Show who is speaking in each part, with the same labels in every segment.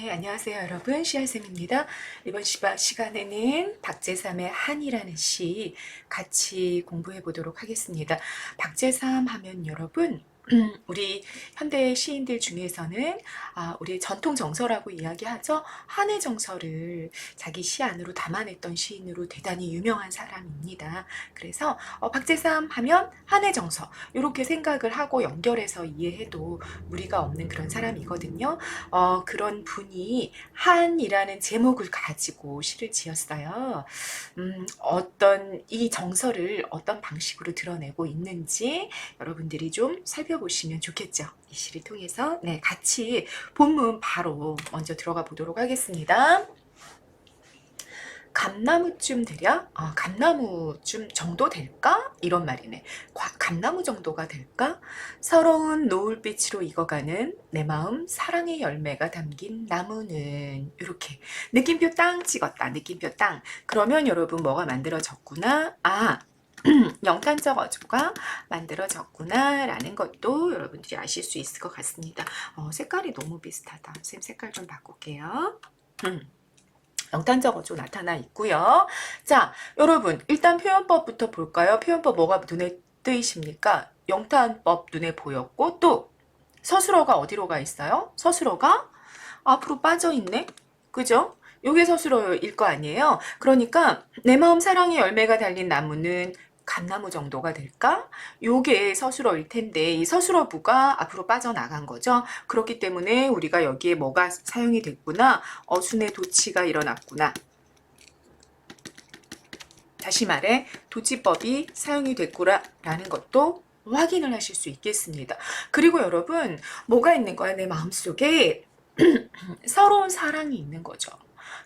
Speaker 1: 네, 안녕하세요, 여러분. 씨알쌤입니다. 이번 시간에는 박재삼의 한이라는 시 같이 공부해 보도록 하겠습니다. 박재삼 하면 여러분, 우리 현대 시인들 중에서는 우리 전통 정서라고 이야기하죠. 한의 정서를 자기 시 안으로 담아냈던 시인으로 대단히 유명한 사람입니다. 그래서 박재삼 하면 한의 정서 이렇게 생각을 하고 연결해서 이해해도 무리가 없는 그런 사람이거든요. 그런 분이 한이라는 제목을 가지고 시를 지었어요. 어떤 이 정서를 어떤 방식으로 드러내고 있는지 여러분들이 좀 살펴보시면 좋겠죠. 이 시를 통해서 네, 같이 본문 바로 먼저 들어가 보도록 하겠습니다. 감나무쯤 되랴? 감나무쯤 정도 될까? 이런 말이네. 감나무 정도가 될까? 서러운 노을빛으로 익어가는 내 마음 사랑의 열매가 담긴 나무는 이렇게 느낌표 땅 찍었다. 느낌표 땅. 그러면 여러분 뭐가 만들어졌구나? 영탄적 어조가 만들어졌구나 라는 것도 여러분들이 아실 수 있을 것 같습니다. 색깔이 너무 비슷하다. 쌤 색깔 좀 바꿀게요. 영탄적 어조 나타나 있고요. 자, 여러분 일단 표현법부터 볼까요? 표현법 뭐가 눈에 뜨이십니까? 영탄법 눈에 보였고 또 서술어가 어디로 가 있어요? 서술어가 앞으로 빠져 있네. 그죠? 요게 서술어일 거 아니에요? 그러니까 내 마음 사랑의 열매가 달린 나무는 감나무 정도가 될까? 요게 서술어일 텐데 이 서술어부가 앞으로 빠져나간 거죠. 그렇기 때문에 우리가 여기에 뭐가 사용이 됐구나. 어순의 도치가 일어났구나. 다시 말해 도치법이 사용이 됐구나라는 것도 확인을 하실 수 있겠습니다. 그리고 여러분 뭐가 있는 거야? 내 마음속에 서러운 사랑이 있는 거죠.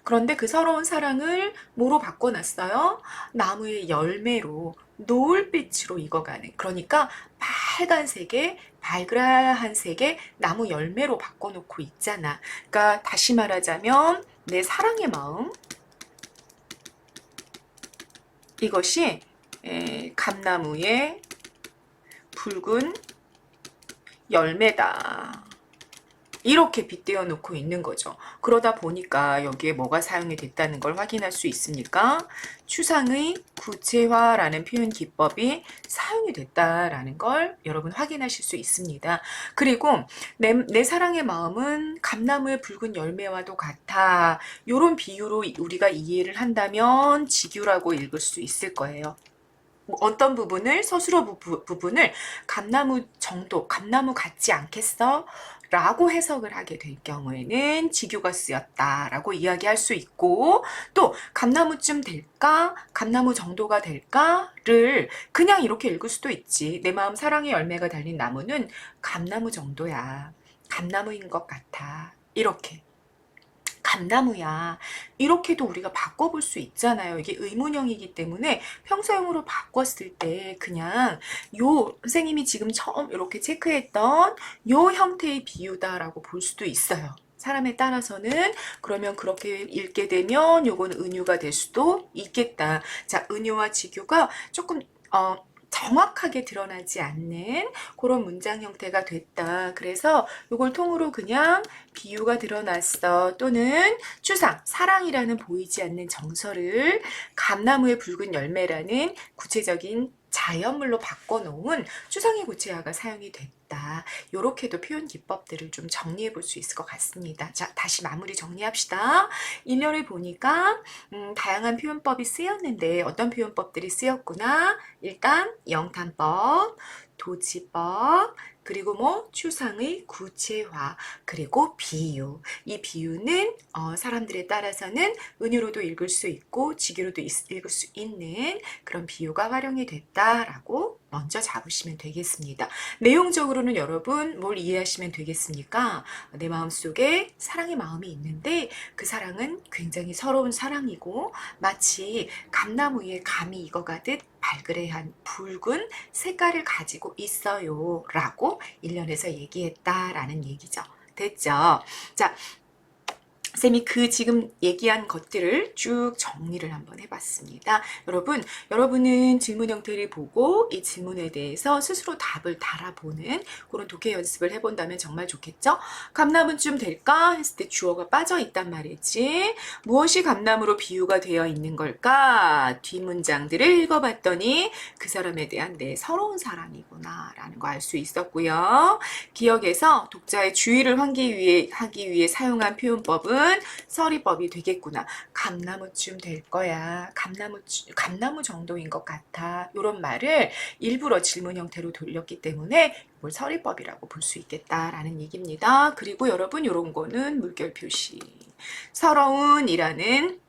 Speaker 1: 그런데 그 서러운 사랑을 뭐로 바꿔놨어요? 나무의 열매로 노을빛으로 익어가는, 그러니까 빨간색의 발그라한 색의 나무 열매로 바꿔놓고 있잖아. 그러니까 다시 말하자면 내 사랑의 마음, 이것이 감나무의 붉은 열매다. 이렇게 빗대어 놓고 있는 거죠. 그러다 보니까 여기에 뭐가 사용이 됐다는 걸 확인할 수 있으니까 추상의 구체화라는 표현 기법이 사용이 됐다라는 걸 여러분 확인하실 수 있습니다. 그리고 내 사랑의 마음은 감나무의 붉은 열매와도 같아. 이런 비유로 우리가 이해를 한다면 직유라고 읽을 수 있을 거예요. 어떤 부분을 서술어 부분을 감나무 정도, 감나무 같지 않겠어? 라고 해석을 하게 될 경우에는 직유가 쓰였다라고 이야기할 수 있고, 또 감나무쯤 될까? 감나무 정도가 될까?를 그냥 이렇게 읽을 수도 있지. 내 마음 사랑의 열매가 달린 나무는 감나무 정도야. 감나무인 것 같아. 이렇게. 감나무야. 이렇게도 우리가 바꿔볼 수 있잖아요. 이게 의문형이기 때문에 평소형으로 바꿨을 때 그냥 요 선생님이 지금 처음 이렇게 체크했던 요 형태의 비유다라고 볼 수도 있어요. 사람에 따라서는 그러면 그렇게 읽게 되면 요건 은유가 될 수도 있겠다. 자, 은유와 직유가 조금 정확하게 드러나지 않는 그런 문장 형태가 됐다. 그래서 이걸 통으로 그냥 비유가 드러났어. 또는 추상, 사랑이라는 보이지 않는 정서를 감나무의 붉은 열매라는 구체적인 자연물로 바꿔놓은 추상의 구체화가 사용이 됐다. 이렇게도 표현 기법들을 좀 정리해 볼 수 있을 것 같습니다. 자, 다시 마무리 정리합시다. 일년을 보니까 다양한 표현법이 쓰였는데 어떤 표현법들이 쓰였구나. 일단 영탄법, 도치법, 그리고 뭐 추상의 구체화, 그리고 비유. 이 비유는 사람들에 따라서는 은유로도 읽을 수 있고 직유로도 읽을 수 있는 그런 비유가 활용이 됐다라고 먼저 잡으시면 되겠습니다. 내용적으로는 여러분 뭘 이해하시면 되겠습니까? 내 마음속에 사랑의 마음이 있는데 그 사랑은 굉장히 서러운 사랑이고 마치 감나무 위에 감이 익어가듯 발그레한 붉은 색깔을 가지고 있어요 라고 1년에서 얘기했다라는 얘기죠. 됐죠? 자, 쌤이 그 지금 얘기한 것들을 쭉 정리를 한번 해봤습니다. 여러분은 질문 형태를 보고 이 질문에 대해서 스스로 답을 달아보는 그런 독해 연습을 해본다면 정말 좋겠죠? 감나무쯤 될까? 했을 때 주어가 빠져 있단 말이지. 무엇이 감나무로 비유가 되어 있는 걸까? 뒷문장들을 읽어봤더니 그 사람에 대한 내 서러운 사랑이구나 라는 거 알 수 있었고요. 기억에서 독자의 주의를 하기 위해 사용한 표현법은 서리법이 되겠구나. 감나무쯤 될 거야. 감나무 정도인 것 같아. 이런 말을 일부러 질문 형태로 돌렸기 때문에 이걸 서리법이라고 볼 수 있겠다라는 얘기입니다. 그리고 여러분 이런 거는 물결 표시. 서러운이라는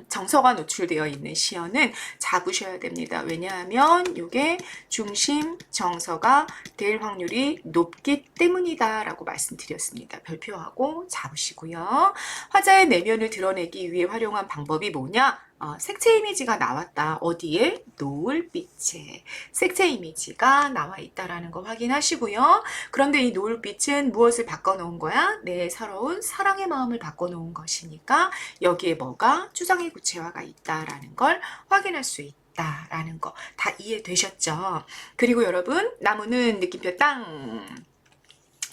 Speaker 1: 정서가 노출되어 있는 시어는 잡으셔야 됩니다. 왜냐하면 이게 중심 정서가 될 확률이 높기 때문이다 라고 말씀드렸습니다. 별표하고 잡으시고요. 화자의 내면을 드러내기 위해 활용한 방법이 뭐냐? 색채 이미지가 나왔다. 어디에? 노을빛에 색채 이미지가 나와 있다라는 거 확인하시고요. 그런데 이 노을빛은 무엇을 바꿔놓은 거야? 내 서러운 사랑의 마음을 바꿔놓은 것이니까 여기에 뭐가? 추상의 구체화가 있다라는 걸 확인할 수 있다. 라는 거 다 이해되셨죠? 그리고 여러분 나무는 느낌표 땅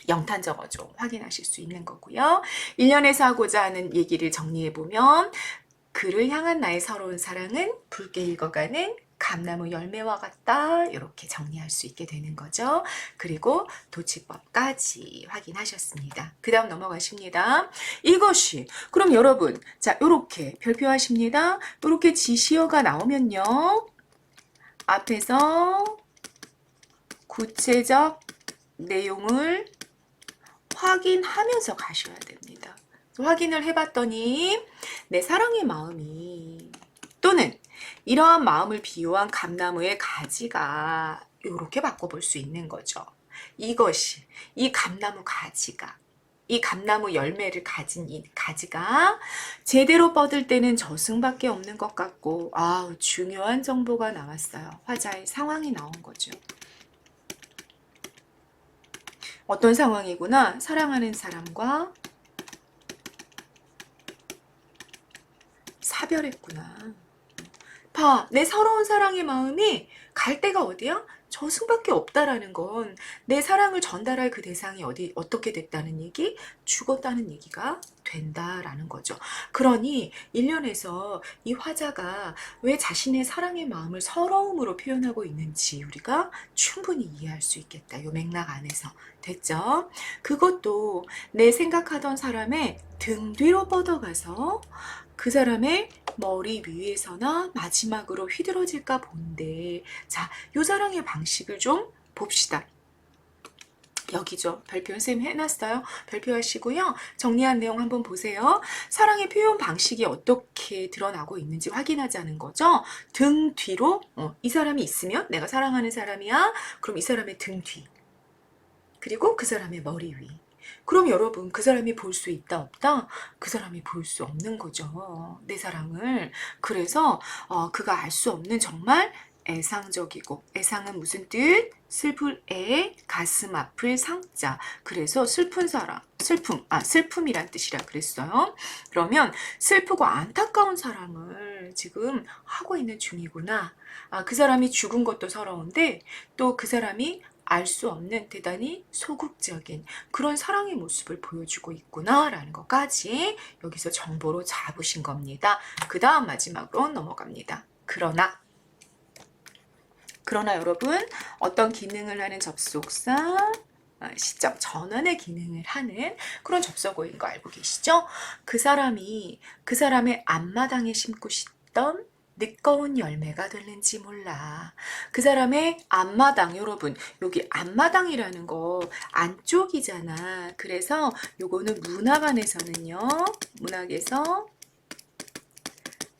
Speaker 1: 영탄 적어줘 확인하실 수 있는 거고요. 1년에서 하고자 하는 얘기를 정리해보면 그를 향한 나의 서러운 사랑은 붉게 익어가는 감나무 열매와 같다. 이렇게 정리할 수 있게 되는 거죠. 그리고 도치법까지 확인하셨습니다. 그 다음 넘어가십니다. 이것이 그럼 여러분 자 요렇게 별표하십니다. 요렇게 지시어가 나오면요. 앞에서 구체적 내용을 확인하면서 가셔야 됩니다. 확인을 해봤더니 내 사랑의 마음이 또는 이러한 마음을 비유한 감나무의 가지가 이렇게 바꿔볼 수 있는 거죠. 이것이 이 감나무 가지가 이 감나무 열매를 가진 이 가지가 제대로 뻗을 때는 저승밖에 없는 것 같고 중요한 정보가 나왔어요. 화자의 상황이 나온 거죠. 어떤 상황이구나. 사랑하는 사람과 사별했구나. 봐, 내 서러운 사랑의 마음이 갈 데가 어디야? 저승밖에 없다라는 건 내 사랑을 전달할 그 대상이 어떻게 됐다는 얘기? 죽었다는 얘기가 된다라는 거죠. 그러니 일련에서 이 화자가 왜 자신의 사랑의 마음을 서러움으로 표현하고 있는지 우리가 충분히 이해할 수 있겠다. 요 맥락 안에서. 됐죠? 그것도 내 생각하던 사람의 등 뒤로 뻗어가서 그 사람의 머리 위에서나 마지막으로 휘두러질까 본데 자, 요 사랑의 방식을 좀 봅시다. 여기죠. 별표 선생님 해놨어요. 별표하시고요. 정리한 내용 한번 보세요. 사랑의 표현 방식이 어떻게 드러나고 있는지 확인하자는 거죠. 등 뒤로 이 사람이 있으면 내가 사랑하는 사람이야. 그럼 이 사람의 등 뒤. 그리고 그 사람의 머리 위. 그럼 여러분 그 사람이 볼 수 있다 없다? 그 사람이 볼 수 없는 거죠. 내 사랑을. 그래서 그가 알 수 없는 정말 애상적이고 애상은 무슨 뜻? 슬플 애, 가슴 아플 상자. 그래서 슬픈 사람, 슬픔이란 뜻이라 그랬어요. 그러면 슬프고 안타까운 사랑을 지금 하고 있는 중이구나. 그 사람이 죽은 것도 서러운데 또 그 사람이 알 수 없는 대단히 소극적인 그런 사랑의 모습을 보여주고 있구나라는 것까지 여기서 정보로 잡으신 겁니다. 그 다음 마지막으로 넘어갑니다. 그러나 여러분 어떤 기능을 하는 접속사 시점 전환의 기능을 하는 그런 접속어인 거 알고 계시죠? 그 사람의 앞마당에 심고 싶던 늦거운 열매가 될는지 몰라. 그 사람의 앞마당, 여러분 여기 앞마당이라는 거 안쪽이잖아. 그래서 요거는 문학안에서는요. 문학에서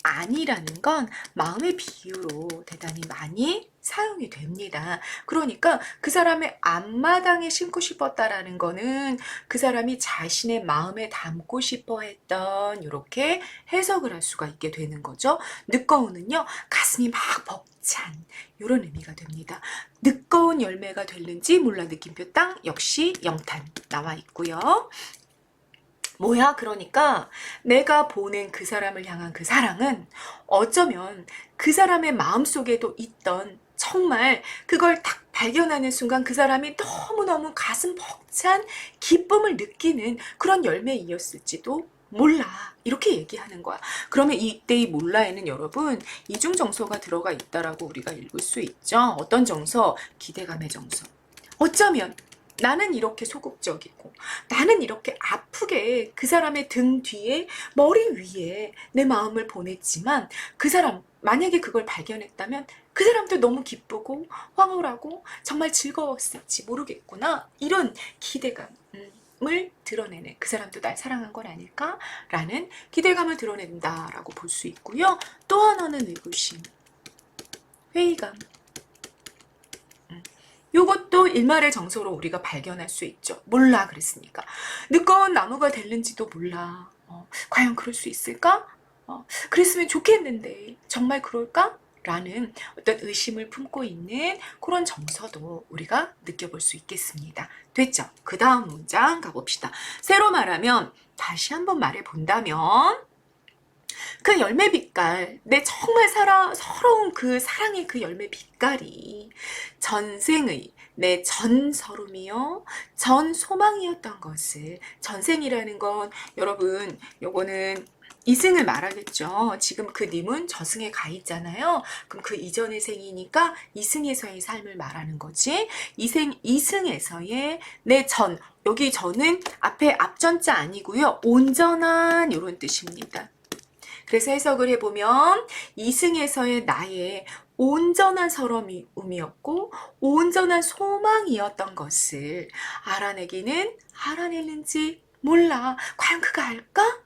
Speaker 1: 안이라는 건 마음의 비유로 대단히 많이 사용이 됩니다. 그러니까 그 사람의 앞마당에 심고 싶었다라는 거는 그 사람이 자신의 마음에 담고 싶어 했던 이렇게 해석을 할 수가 있게 되는 거죠. 늦거운은요. 가슴이 막 벅찬 이런 의미가 됩니다. 늦거운 열매가 될는지 몰라 느낌표 땅 역시 영탄 나와 있고요. 뭐야? 그러니까 내가 보낸 그 사람을 향한 그 사랑은 어쩌면 그 사람의 마음속에도 있던 정말 그걸 딱 발견하는 순간 그 사람이 너무너무 가슴 벅찬 기쁨을 느끼는 그런 열매이었을지도 몰라. 이렇게 얘기하는 거야. 그러면 이때의 몰라에는 여러분 이중 정서가 들어가 있다라고 우리가 읽을 수 있죠. 어떤 정서? 기대감의 정서. 어쩌면 나는 이렇게 소극적이고 나는 이렇게 아프게 그 사람의 등 뒤에 머리 위에 내 마음을 보냈지만 그 사람 만약에 그걸 발견했다면 그 사람도 너무 기쁘고 황홀하고 정말 즐거웠을지 모르겠구나. 이런 기대감을 드러내는 그 사람도 날 사랑한 건 아닐까라는 기대감을 드러낸다라고 볼 수 있고요. 또 하나는 의구심, 회의감. 요것도 일말의 정서로 우리가 발견할 수 있죠. 몰라 그랬으니까. 늦거운 나무가 될는지도 몰라. 과연 그럴 수 있을까? 그랬으면 좋겠는데 정말 그럴까? 라는 어떤 의심을 품고 있는 그런 정서도 우리가 느껴볼 수 있겠습니다. 됐죠? 그 다음 문장 가봅시다. 새로 말하면 다시 한번 말해본다면 그 열매 빛깔, 내 정말 서러운 그 사랑의 그 열매 빛깔이 전생의 내 전 서름이요, 전 소망이었던 것을, 전생이라는 건 여러분 요거는 이승을 말하겠죠. 지금 그 님은 저승에 가 있잖아요. 그럼 그 이전의 생이니까 이승에서의 삶을 말하는 거지. 이승에서의 내 전, 여기 전은 앞에 앞전자 아니고요. 온전한 이런 뜻입니다. 그래서 해석을 해보면 이승에서의 나의 온전한 서러움이었고 온전한 소망이었던 것을 알아내기는 알아냈는지 몰라. 과연 그가 알까?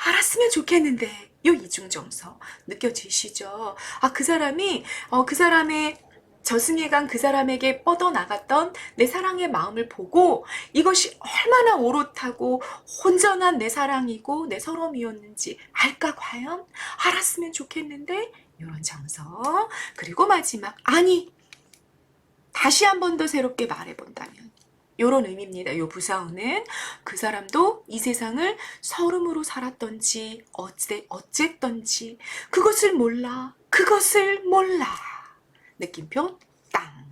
Speaker 1: 알았으면 좋겠는데 요 이중정서 느껴지시죠? 그 사람이 그 사람의 저승에 간 그 사람에게 뻗어나갔던 내 사랑의 마음을 보고 이것이 얼마나 오롯하고 온전한 내 사랑이고 내 서러움이었는지 알까 과연? 알았으면 좋겠는데 이런 정서. 그리고 마지막 아니 다시 한 번 더 새롭게 말해본다면 요런 의미입니다. 요 부사어는 그 사람도 이 세상을 서름으로 살았던지 어쨌던지 그것을 몰라. 느낌표 땅.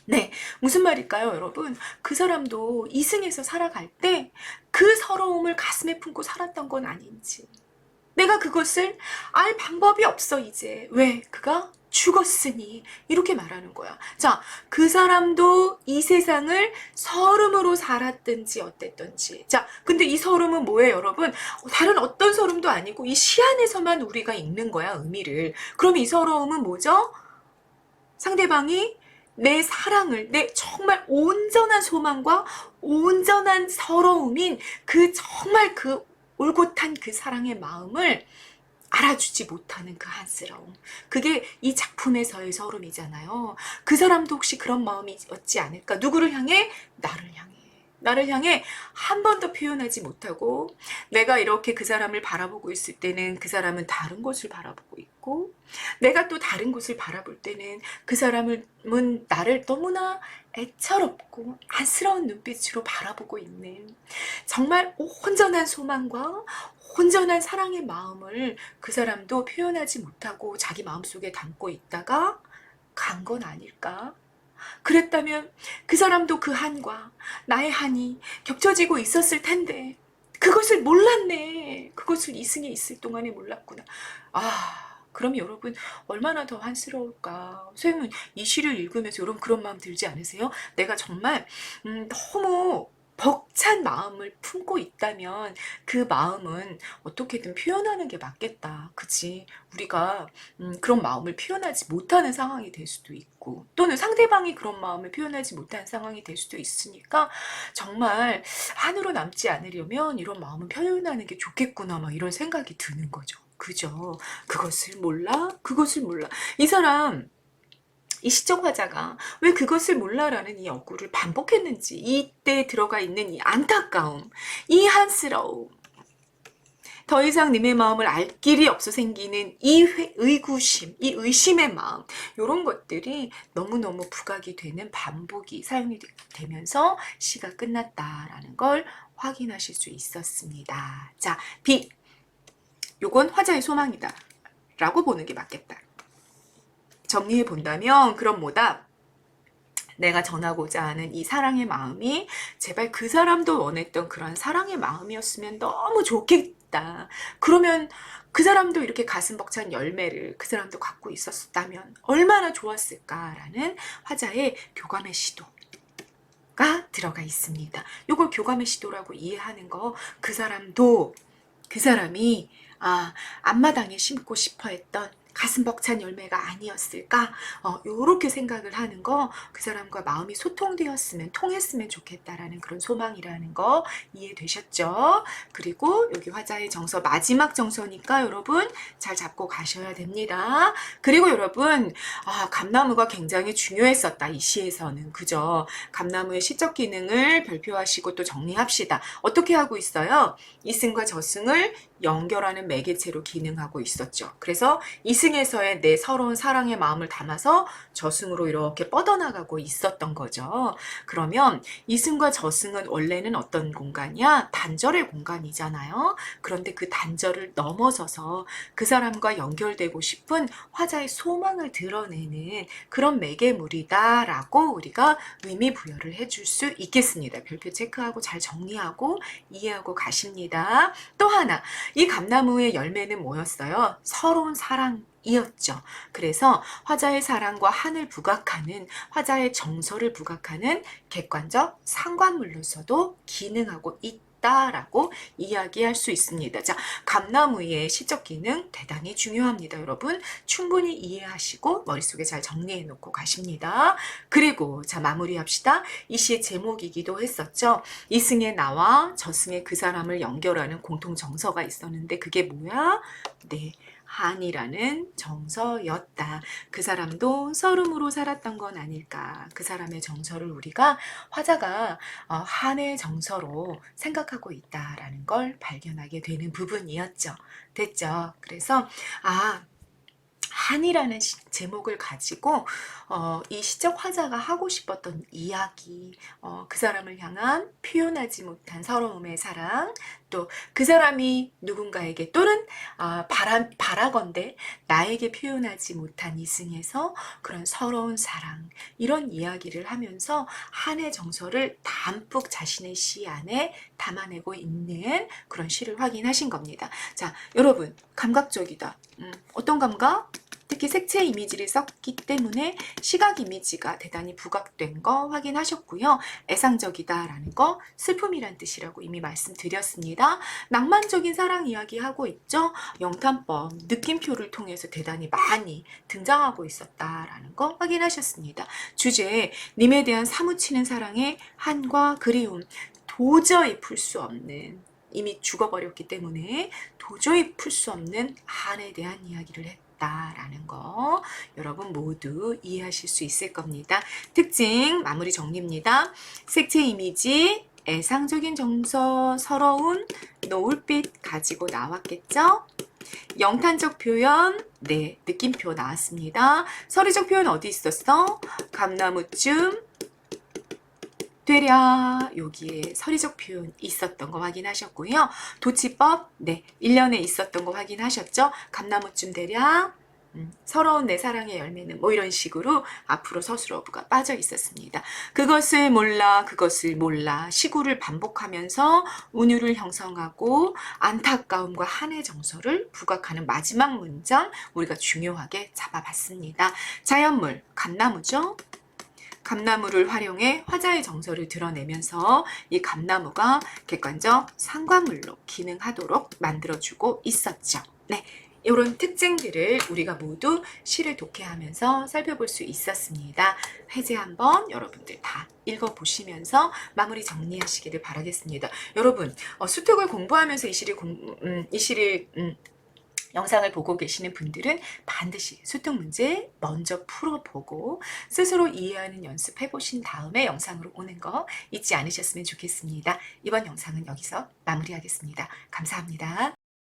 Speaker 1: 네, 무슨 말일까요, 여러분? 그 사람도 이승에서 살아갈 때 그 서러움을 가슴에 품고 살았던 건 아닌지. 내가 그것을 알 방법이 없어, 이제. 왜? 그가 죽었으니. 이렇게 말하는 거야. 자, 그 사람도 이 세상을 서름으로 살았든지 어땠든지. 자, 근데 이 서름은 뭐예요, 여러분? 다른 어떤 서름도 아니고 이 시 안에서만 우리가 읽는 거야, 의미를. 그럼 이 서러움은 뭐죠? 상대방이 내 사랑을, 내 정말 온전한 소망과 온전한 서러움인 그 정말 그 올곧한 그 사랑의 마음을 알아주지 못하는 그 한스러움. 그게 이 작품에서의 서름이잖아요. 그 사람도 혹시 그런 마음이었지 않을까? 누구를 향해? 나를 향해. 나를 향해 한 번도 표현하지 못하고 내가 이렇게 그 사람을 바라보고 있을 때는 그 사람은 다른 곳을 바라보고 있고 내가 또 다른 곳을 바라볼 때는 그 사람은 나를 너무나 애처롭고 안쓰러운 눈빛으로 바라보고 있는 정말 온전한 소망과 온전한 사랑의 마음을 그 사람도 표현하지 못하고 자기 마음속에 담고 있다가 간 건 아닐까? 그랬다면 그 사람도 그 한과 나의 한이 겹쳐지고 있었을 텐데 그것을 몰랐네. 그것을 이승에 있을 동안에 몰랐구나. 그럼 여러분 얼마나 더 한스러울까. 선생님은 이 시를 읽으면서 여러분 그런 마음 들지 않으세요? 내가 정말 너무 벅찬 마음을 품고 있다면 그 마음은 어떻게든 표현하는 게 맞겠다. 그치? 우리가 그런 마음을 표현하지 못하는 상황이 될 수도 있고 또는 상대방이 그런 마음을 표현하지 못하는 상황이 될 수도 있으니까 정말 한으로 남지 않으려면 이런 마음을 표현하는 게 좋겠구나 막 이런 생각이 드는 거죠. 그죠? 그것을 몰라? 이 사람 이 시적 화자가 왜 그것을 몰라라는 이 어구를 반복했는지 이때 들어가 있는 이 안타까움, 이 한스러움, 더 이상 님의 마음을 알 길이 없어 생기는 이 의구심, 이 의심의 마음 이런 것들이 너무너무 부각이 되는 반복이 사용이 되면서 시가 끝났다라는 걸 확인하실 수 있었습니다. 자, B. 요건 화자의 소망이다 라고 보는 게 맞겠다. 정리해 본다면 그럼 뭐다? 내가 전하고자 하는 이 사랑의 마음이 제발 그 사람도 원했던 그런 사랑의 마음이었으면 너무 좋겠다. 그러면 그 사람도 이렇게 가슴 벅찬 열매를 그 사람도 갖고 있었다면 얼마나 좋았을까라는 화자의 교감의 시도가 들어가 있습니다. 이걸 교감의 시도라고 이해하는 거, 그 사람도 그 사람이 앞마당에 심고 싶어 했던 가슴 벅찬 열매가 아니었을까? 요렇게 생각을 하는 거, 그 사람과 마음이 소통되었으면, 통했으면 좋겠다라는 그런 소망이라는 거 이해되셨죠? 그리고 여기 화자의 정서, 마지막 정서니까 여러분 잘 잡고 가셔야 됩니다. 그리고 여러분, 감나무가 굉장히 중요했었다, 이 시에서는. 그죠? 감나무의 시적 기능을 별표하시고 또 정리합시다. 어떻게 하고 있어요? 이승과 저승을 연결하는 매개체로 기능하고 있었죠. 그래서 이승에서의 내 서러운 사랑의 마음을 담아서 저승으로 이렇게 뻗어나가고 있었던 거죠. 그러면 이승과 저승은 원래는 어떤 공간이야? 단절의 공간이잖아요. 그런데 그 단절을 넘어서서 그 사람과 연결되고 싶은 화자의 소망을 드러내는 그런 매개물이다라고 우리가 의미 부여를 해줄 수 있겠습니다. 별표 체크하고 잘 정리하고 이해하고 가십니다. 또 하나, 이 감나무의 열매는 뭐였어요? 서러운 사랑이었죠. 그래서 화자의 사랑과 한을 부각하는, 화자의 정서를 부각하는 객관적 상관물로서도 기능하고 있다라고 이야기할 수 있습니다. 자, 감나무의 시적 기능 대단히 중요합니다. 여러분 충분히 이해하시고 머릿속에 잘 정리해 놓고 가십니다. 그리고 자, 마무리합시다. 이 시의 제목이기도 했었죠. 이승의 나와 저승의 그 사람을 연결하는 공통 정서가 있었는데 그게 뭐야? 네, 한이라는 정서였다. 그 사람도 서름으로 살았던 건 아닐까. 그 사람의 정서를 우리가 화자가 한의 정서로 생각하고 있다라는 걸 발견하게 되는 부분이었죠. 됐죠? 그래서 한이라는 제목을 가지고 이 시적 화자가 하고 싶었던 이야기, 그 사람을 향한 표현하지 못한 서러움의 사랑, 또 그 사람이 누군가에게 또는 바라건대 나에게 표현하지 못한 이승에서 그런 서러운 사랑, 이런 이야기를 하면서 한의 정서를 담뿍 자신의 시 안에 담아내고 있는 그런 시를 확인하신 겁니다. 자, 여러분 감각적이다. 어떤 감각? 특히 색채 이미지를 썼기 때문에 시각 이미지가 대단히 부각된 거 확인하셨고요. 애상적이다라는 거 슬픔이란 뜻이라고 이미 말씀드렸습니다. 낭만적인 사랑 이야기 하고 있죠. 영탄법, 느낌표를 통해서 대단히 많이 등장하고 있었다라는 거 확인하셨습니다. 주제, 님에 대한 사무치는 사랑의 한과 그리움, 도저히 풀 수 없는, 이미 죽어버렸기 때문에 도저히 풀 수 없는 한에 대한 이야기를 했다라는 거 여러분 모두 이해하실 수 있을 겁니다. 특징 마무리 정리입니다. 색채 이미지, 애상적인 정서, 서러운 노을빛 가지고 나왔겠죠? 영탄적 표현, 네, 느낌표 나왔습니다. 서리적 표현 어디 있었어? 감나무쯤 되랴, 여기에 서리적 표현 있었던 거 확인하셨고요. 도치법, 네, 1년에 있었던 거 확인하셨죠? 감나무쯤 되랴, 서러운 내 사랑의 열매는 뭐 이런 식으로 앞으로 서술어부가 빠져 있었습니다. 그것을 몰라 시구를 반복하면서 운율을 형성하고 안타까움과 한의 정서를 부각하는 마지막 문장 우리가 중요하게 잡아봤습니다. 자연물, 감나무죠? 감나무를 활용해 화자의 정서를 드러내면서 이 감나무가 객관적 상관물로 기능하도록 만들어주고 있었죠. 네, 이런 특징들을 우리가 모두 시를 독해하면서 살펴볼 수 있었습니다. 회제 한번 여러분들 다 읽어보시면서 마무리 정리하시기를 바라겠습니다. 여러분, 수특을 공부하면서 이 시를 영상을 보고 계시는 분들은 반드시 수특 문제 먼저 풀어보고 스스로 이해하는 연습해 보신 다음에 영상으로 오는 거 잊지 않으셨으면 좋겠습니다. 이번 영상은 여기서 마무리하겠습니다. 감사합니다.